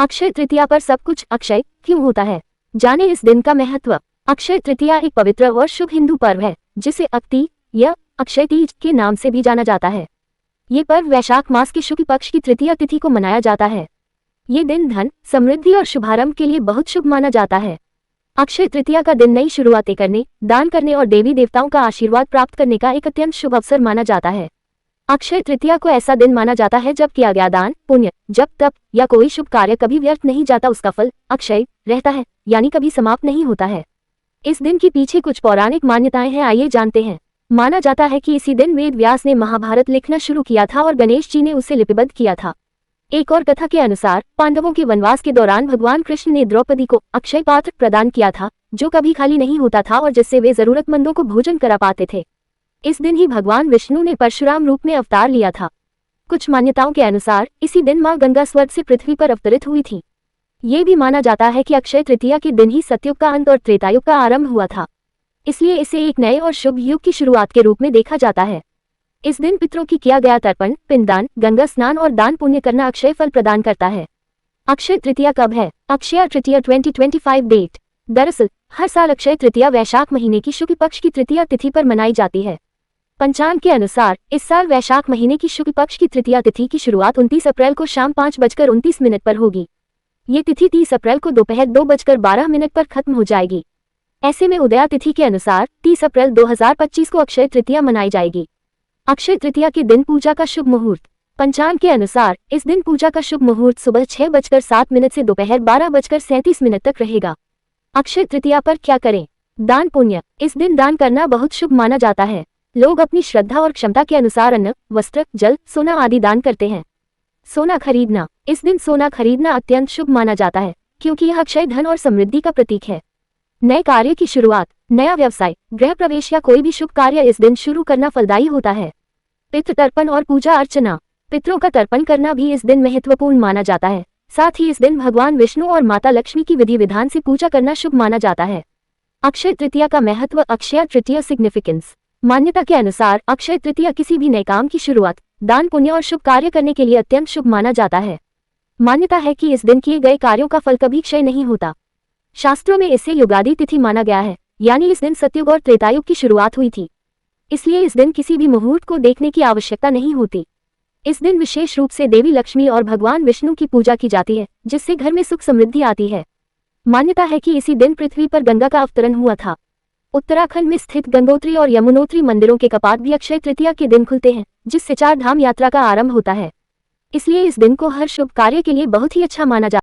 अक्षय तृतीया पर सब कुछ अक्षय क्यों होता है, जाने इस दिन का महत्व। अक्षय तृतीया एक पवित्र और शुभ हिंदू पर्व है जिसे अक्ति या अक्षय तीज के नाम से भी जाना जाता है। ये पर्व वैशाख मास के शुक्ल पक्ष की तृतीया तिथि को मनाया जाता है। ये दिन धन, समृद्धि और शुभारंभ के लिए बहुत शुभ माना जाता है। अक्षय तृतीया का दिन नई शुरुआतें करने, दान करने और देवी देवताओं का आशीर्वाद प्राप्त करने का एक अत्यंत शुभ अवसर माना जाता है। अक्षय तृतीया को ऐसा दिन माना जाता है जब किया गया दान, पुण्य, जप तप या कोई शुभ कार्य कभी व्यर्थ नहीं जाता, उसका फल अक्षय रहता है, यानी कभी समाप्त नहीं होता है। इस दिन के पीछे कुछ पौराणिक मान्यताएं हैं, आइए जानते हैं। माना जाता है कि इसी दिन वेद व्यास ने महाभारत लिखना शुरू किया था और गणेश जी ने उसे लिपिबद्ध किया था। एक और कथा के अनुसार पांडवों के वनवास के दौरान भगवान कृष्ण ने द्रौपदी को अक्षय पात्र प्रदान किया था, जो कभी खाली नहीं होता था और जिससे वे जरूरतमंदों को भोजन करा पाते थे। इस दिन ही भगवान विष्णु ने परशुराम रूप में अवतार लिया था। कुछ मान्यताओं के अनुसार इसी दिन मां गंगा स्वर्ग से पृथ्वी पर अवतरित हुई थी। ये भी माना जाता है कि अक्षय तृतीया के दिन ही सतयुग का अंत और त्रेतायुग का आरंभ हुआ था, इसलिए इसे एक नए और शुभ युग की शुरुआत के रूप में देखा जाता है। इस दिन पितरों की किया गया तर्पण, पिंडदान, गंगा स्नान और दान पुण्य करना अक्षय फल प्रदान करता है। अक्षय तृतीया कब है? अक्षय तृतीया 2025 डेट। दरअसल हर साल अक्षय तृतीया वैशाख महीने की शुक्ल पक्ष की तृतीया तिथि पर मनाई जाती है। पंचांग के अनुसार इस साल वैशाख महीने की शुक्ल पक्ष की तृतीया तिथि की शुरुआत 29 अप्रैल को शाम 5:29 पर होगी। ये तिथि 30 अप्रैल को दोपहर 2:12 पर खत्म हो जाएगी। ऐसे में उदया तिथि के अनुसार 30 अप्रैल 2025 को अक्षय तृतीया मनाई जाएगी। अक्षय तृतीया के दिन पूजा का शुभ मुहूर्त। पंचांग के अनुसार इस दिन पूजा का शुभ मुहूर्त सुबह 6:07 से दोपहर 12:37 तक रहेगा। अक्षय तृतीया पर क्या करें? दान पुण्य। इस दिन दान करना बहुत शुभ माना जाता है। लोग अपनी श्रद्धा और क्षमता के अनुसार अन्न, वस्त्र, जल, सोना आदि दान करते हैं। सोना खरीदना। इस दिन सोना खरीदना अत्यंत शुभ माना जाता है क्योंकि यह अक्षय धन और समृद्धि का प्रतीक है। नए कार्य की शुरुआत, नया व्यवसाय, गृह प्रवेश या कोई भी शुभ कार्य इस दिन शुरू करना फलदायी होता है। पितृ तर्पण और पूजा अर्चना। पितरों का तर्पण करना भी इस दिन महत्वपूर्ण माना जाता है। साथ ही इस दिन भगवान विष्णु और माता लक्ष्मी की विधि विधान से पूजा करना शुभ माना जाता है। अक्षय तृतीया का महत्व। अक्षय तृतीया सिग्निफिकेंस। मान्यता के अनुसार अक्षय तृतीया किसी भी नए काम की शुरुआत, दान पुण्य और शुभ कार्य करने के लिए अत्यंत शुभ माना जाता है। मान्यता है कि इस दिन किए गए कार्यों का फल कभी क्षय नहीं होता। शास्त्रों में इसे युगादि तिथि माना गया है, यानी इस दिन सतयुग और त्रेतायुग की शुरुआत हुई थी। इसलिए इस दिन किसी भी मुहूर्त को देखने की आवश्यकता नहीं होती। इस दिन विशेष रूप से देवी लक्ष्मी और भगवान विष्णु की पूजा की जाती है, जिससे घर में सुख समृद्धि आती है। मान्यता है कि इसी दिन पृथ्वी पर गंगा का अवतरण हुआ था। उत्तराखंड में स्थित गंगोत्री और यमुनोत्री मंदिरों के कपाट भी अक्षय तृतीया के दिन खुलते हैं, जिससे 4 धाम यात्रा का आरंभ होता है। इसलिए इस दिन को हर शुभ कार्य के लिए बहुत ही अच्छा माना जाता है।